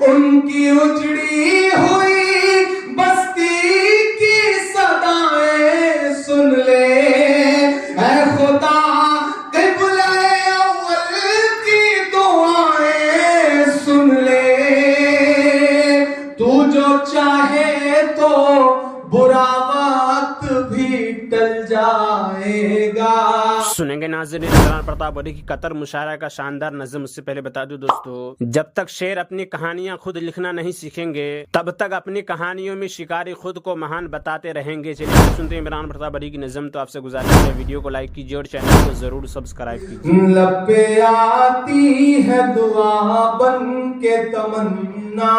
ان کی اجڑی ہوئی بستی کی صدائیں سن لے، اے خدا قبلہ اول کی دعائیں سن لے، تو جو چاہے تو برا وقت بھی ٹل جائے گا۔ سنیں گے ناظرین عمران پرتاپ وڈی کی قطر مشاعرہ کا شاندار نظم۔ اس سے پہلے بتا دوں دوستو، جب تک شعر اپنی کہانیاں خود لکھنا نہیں سیکھیں گے تب تک اپنی کہانیوں میں شکاری خود کو مہان بتاتے رہیں گے۔ چلیے سنتے ہیں عمران پرتاپ وڈی کی نظم۔ تو آپ سے گزارش ہے ویڈیو کو لائک کیجیے اور چینل کو ضرور سبسکرائب کیجیے۔ لب پہ آتی ہے دعا بن کے تمنا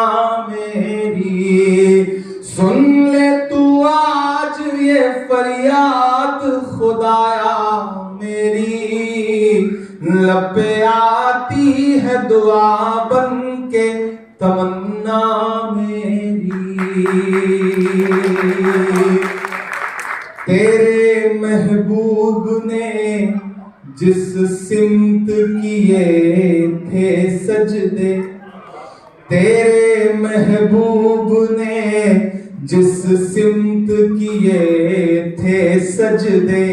میری، سن لے تو آج یہ فریاد خدایا میری، لب پہ آتی ہے دعا بن کے تمنا میری، تیرے محبوب نے جس سمت کیے تھے سجدے، تیرے محبوب نے جس سمت کیے تھے سجدے،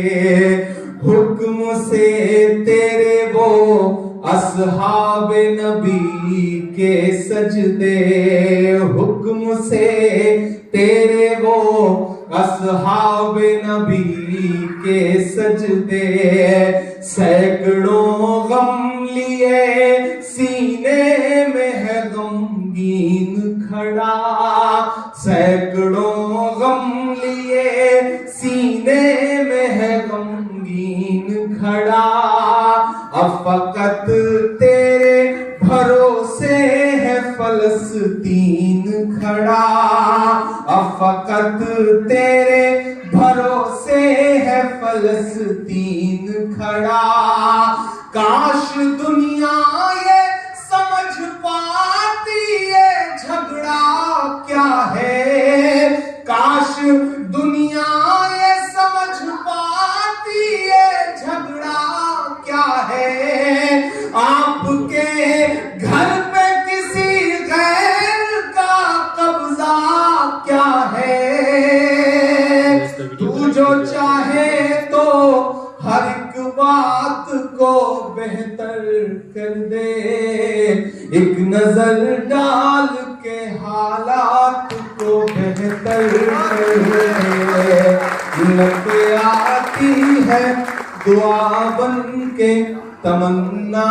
حکم سے تیرے وہ اصحاب نبی کے سجدے، حکم سے تیرے وہ اصحاب نبی کے سجدے، سینکڑوں غم لیے سینے میں ہے غمگین کھڑا، سینکڑوں غم لیے سینے میں ہے غمگین کھڑا، اب فقط تیرے بھروسے ہے فلسطین کھڑا، اب فقط تیرے بھروسے ہے فلسطین کھڑا، کاش دنیا یہ سمجھ پاتی یہ جھگڑا کیا ہے، کاش دنیا یہ سمجھ پاتی یہ جھگڑا کیا ہے، آپ کے گھر پہ کسی غیر کا قبضہ کیا ہے، تو جو چاہے تو ہر ایک بات کو بہتر کر دے، ایک نظر ڈال کے حالات کو بہتر کر دے، لب پہ آتی ہے دعا بن کے تمنا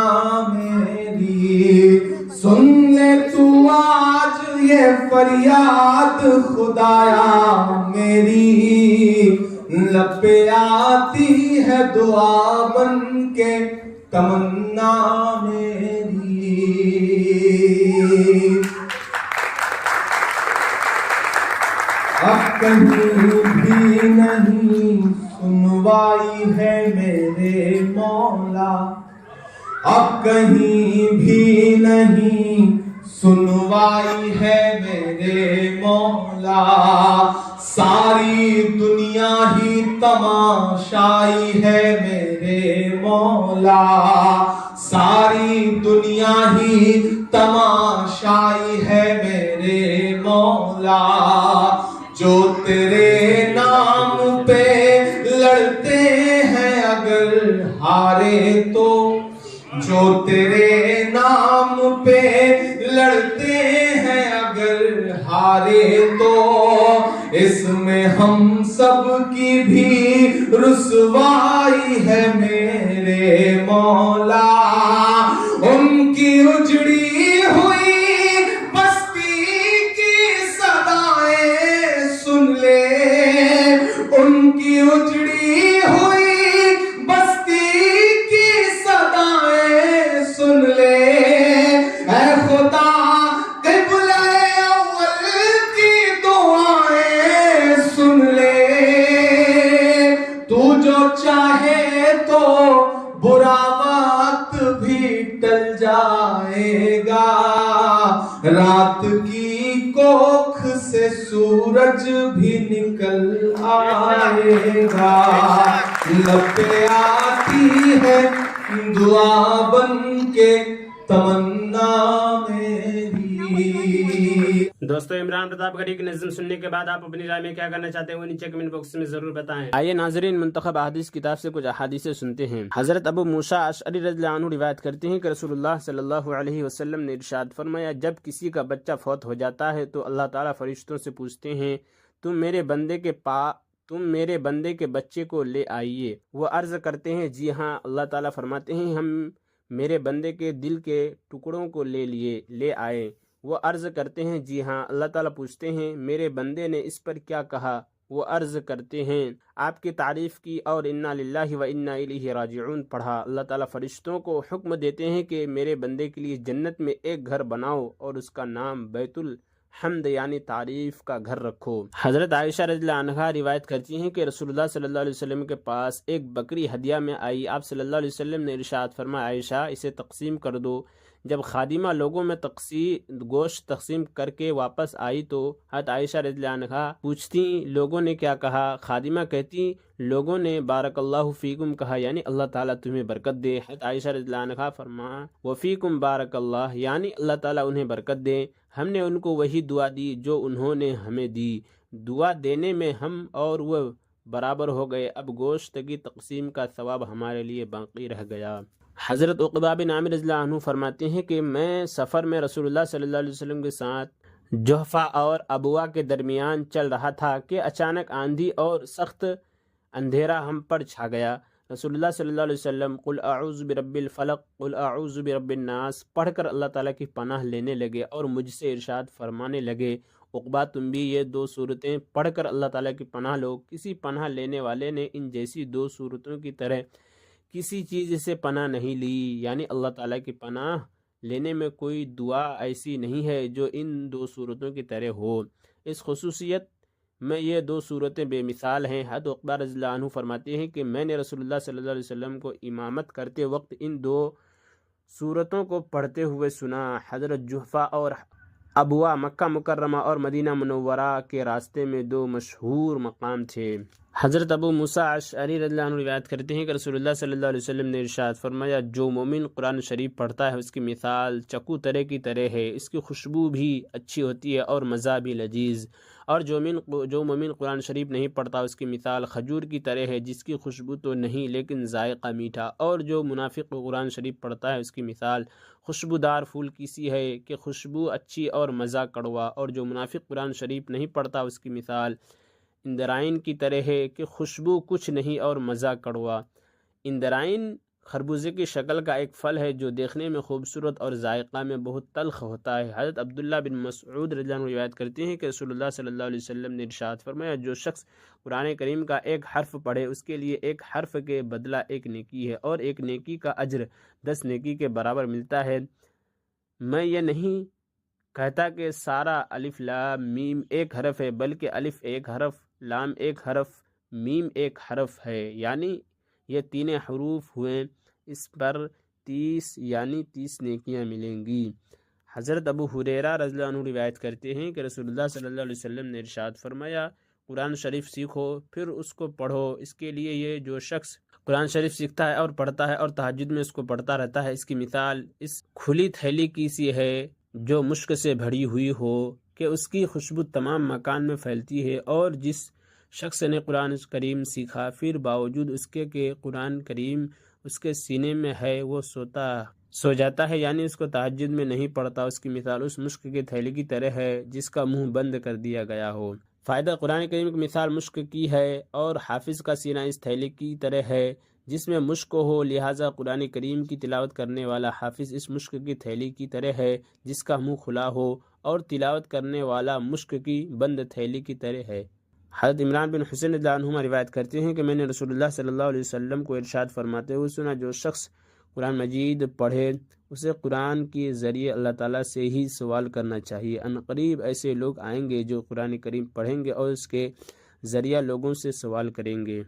میری، سن لے تو آج یہ فریاد خدایا میری، لب پہ آتی ہے دعا بن کے تمنا میری۔ اب کہیں بھی نہیں سنوائی ہے میرے مولا، اب کہیں بھی نہیں سنوائی ہے میرے مولا، ساری دنیا ہی تماشائی ہے میرے مولا، ساری دنیا ہی تماشائی ہے میرے مولا، جو تیرے نام پہ لڑتے ہیں اگر ہارے تو، جو تیرے نام پہ لڑتے ہیں اگر ہارے تو، اس میں ہم سب کی بھی رسوائی ہے میرے مولا، ان کی اجڑی ہوئی بستی کی صدائیں سن لے، ان کی اجڑی ہوئی بستی کی صدائیں سن لے، اے خدا قبلہ اول کی دعائیں سن لے، تو جو چاہے تو برا وقت بھی ٹل جائے گا، رات کی کوکھ سے سورج بھی نکل آئے گا، لب پہ آتی ہے دعا بن کے تمنا میری۔ दोस्तों इमरान प्रताप गढ़ी की नज़्म सुनने के बाद आप अपनी राय में क्या करना चाहते हैं वो नीचे कमेंट बॉक्स में जरूर बताएं। आइए नाजरीन मुंतखब अहादीस किताब से कुछ अहादीसें सुनते हैं। हजरत अबू मूसा अशअरी रज़ियल्लाहु अन्हु रिवायत करते हैं कि रसूलुल्लाह सल्लल्लाहु अलैहि वसल्लम ने इरशाद फरमाया, जब किसी का बच्चा फौत हो जाता है तो अल्लाह ताला फरिश्तों से पूछते हैं, तुम मेरे बंदे के बच्चे को ले आइए। वो अर्ज करते हैं, जी हाँ। अल्लाह ताला फरमाते हैं, हम मेरे बंदे के दिल के टुकड़ों को ले आए। वो अर्ज़ करते हैं, जी हाँ। अल्लाह ताला पूछते हैं, मेरे बंदे ने इस पर क्या कहा? वो अर्ज़ करते हैं, आपकी तारीफ़ की और इन्ना लिल्लाहि व इन्ना इलैहि राजिऊन पढ़ा। अल्लाह ताला फरिश्तों को हुक्म देते हैं कि मेरे बंदे के लिए जन्नत में एक घर बनाओ और उसका नाम बैतुल हम्द यानी तारीफ़ का घर रखो। हज़रत आयशा रज़ियल्लाहु अन्हा रिवायत करती हैं कि रसूलुल्लाह सल्लल्लाहु अलैहि वसल्लम के पास एक बकरी हदिया में आई। आप सल्लल्लाहु अलैहि वसल्लम ने इरशाद फरमाया, आयशा इसे तकसीम कर दो। जब खादिमा लोगों में गोश्त तकसीम करके वापस आई तो हज़रत आयशा रज़ियल्लाहु अन्हा पूछती, लोगों ने क्या कहा? खादिमा कहती, लोगों ने बारकल्लाहु फीकुम कहा, यानी अल्लाह ताला तुम्हें बरकत दे। हज़रत आयशा रज़ियल्लाहु अन्हा फरमाया, वफ़ीकुम बारकल्लाह, यानी अल्लाह ताला उन्हें बरकत दे। हमने उनको वही दुआ दी जो उन्होंने हमें दी। दुआ देने में हम और वह बराबर हो गए। अब गोश्त की तकसीम का सवाब हमारे लिए बाकी रह गया। हज़रत उक़बा बिन आमिर रज़ियल्लाहु अन्हु फरमाते हैं कि मैं सफ़र में रसूलुल्लाह सल्लल्लाहु अलैहि वसल्लम के साथ जुहफ़ा और अबवा के दरमियान चल रहा था कि अचानक आंधी और सख्त अंधेरा हम पर छा गया। रसूलुल्लाह सल्लल्लाहु अलैहि वसल्लम कुल अऊज़ु बिरब्बिल फ़लक़ कुल अऊज़ु बिरब्बिन नास पढ़कर अल्लाह ताला की पनाह लेने लगे और मुझसे इरशाद फरमाने लगे, उक़बा तुम भी ये दो सूरतें पढ़कर अल्लाह ताला की पनाह लो। किसी पनाह लेने वाले ने इन जैसी दो सूरतों की तरह किसी चीज़ से पनाह नहीं ली, यानी अल्लाह ताला की पनाह लेने में कोई दुआ ऐसी नहीं है जो इन दो सूरतों की तरह हो। इस खुसूसियत में ये दो सूरतें बेमिसाल हैं। हज़रत उक़बा रज़ियल्लाहु अन्हु फरमाते हैं कि मैंने रसूलुल्लाह सल्लल्लाहु अलैहि वसल्लम को इमामत करते वक्त इन दो सूरतों को पढ़ते हुए सुना। हज़रत जुहफ़ा और अबवा मक्का मुकर्रमा और मदीना मुनव्वरा के रास्ते में दो मशहूर मकाम थे। हज़रत अबू मूसा अशअरी रज़ियल्लाहु अन्हु रिवायत करते हैं कि रसूलुल्लाह सल्लल्लाहु अलैहि वसल्लम ने इरशाद फरमाया, जो मोमिन कुरान शरीफ पढ़ता है उसकी मिसाल चक्कू तरह की तरह है, इसकी खुशबू भी अच्छी होती है और मज़ा भी लजीज। और जो मोमिन कुरान शरीफ नहीं पढ़ता उसकी मिसाल खजूर की तरह है, जिसकी खुशबू तो नहीं लेकिन जायका मीठा। और जो मुनाफिक कुरान शरीफ पढ़ता है उसकी मिसाल खुशबूदार फूल की सी है कि खुशबू अच्छी और मज़ा कड़वा। और जो मुनाफिक कुरान शरीफ नहीं पढ़ता उसकी मिसाल इंदराइन की तरह है कि खुशबू कुछ नहीं और मज़ा कड़वा। इंदराइन खरबूजे की शक्ल का एक फल है जो देखने में खूबसूरत और जायका में बहुत तल्ख होता है। हज़रत अब्दुल्ला बिन मसऊद रज़ियल्लाहु अन्हु रिवायत करते हैं कि रसूलुल्लाह सल्लल्लाहु अलैहि वसल्लम ने इरशाद फरमाया, जो शख्स कुरान करीम का एक हर्फ पढ़े उसके लिए एक हर्फ के बदला एक नेकी है और एक नेकी का अज्र 10 नेकी के बराबर मिलता है। मैं ये नहीं कहता कि सारा अलिफ लाम मीम एक हरफ है, बल्कि अलिफ एक हरफ, लाम एक हरफ, मीम एक हरफ है, यानी ये तीन हरूफ हुए। इस पर 30 यानी 30 नेकियां मिलेंगी। हज़रत अबू हुरैरा रज़ियल्लाहु अन्हु रिवायत करते हैं कि रसूलुल्लाह सल्लल्लाहु अलैहि वसल्लम ने इरशाद फरमाया, कुरान शरीफ सीखो फिर उसको पढ़ो। इसके लिए ये जो शख्स कुरान शरीफ सीखता है और पढ़ता है और तहज्जुद में इसको पढ़ता रहता है, इसकी मिसाल इस खुली थैली की सी है जो मुश्क से भरी हुई हो कि उसकी खुशबू तमाम मकान में फैलती है। और जिस शख्स ने कुरान करीम सीखा फिर बावजूद उसके कि कुरान करीम उसके सीने में है वो सो जाता है, यानी उसको तहज्जुद में नहीं पढ़ता, उसकी मिसाल उस मुश्क की थैली की तरह है जिसका मुंह बंद कर दिया गया हो। फ़ायदा कुरान करीम की मिसाल मुश्क की है और हाफिज़ का सीना इस थैली की तरह है जिसमें मुश्क हो। लिहाजा कुरान करीम की तिलावत करने वाला हाफिज़ इस मुश्क की थैली की तरह है जिसका मुंह खुला हो और तिलावत करने वाला मुश्क की बंद थैली की तरह है। हज़रत इमरान बिन हुसैन रज़ियल्लाहु अन्हुमा रिवायत करते हैं कि मैंने रसूलुल्लाह सल्लल्लाहु अलैहि वसल्लम को इरशाद फरमाते हुए सुना, जो शख्स कुरान मजीद पढ़े उसे कुरान के ज़रिए अल्लाह ताला से ही सवाल करना चाहिए। अनक़रीब ऐसे लोग आएंगे जो कुरान करीम पढ़ेंगे और उसके ज़रिए लोगों से सवाल करेंगे।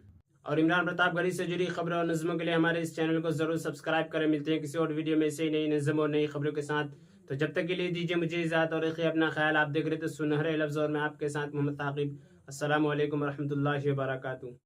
और इमरान प्रताप गढ़ी से जुड़ी खबरों और नज़मों के लिए हमारे इस चैनल को ज़रूर सब्सक्राइब करें। मिलते हैं किसी और वीडियो में ऐसे ही नई नज़म और नई खबरों के साथ। तो जब तक के लिए दीजिए मुझे इजाज़त और रखिए अपना ख्याल। आप देख रहे थे सुनहरे लफ्ज़ और मैं आपके साथ मोहम्मद ताक़िब। अस्सलामु अलैकुम व रहमतुल्लाहि व बरकातुहू।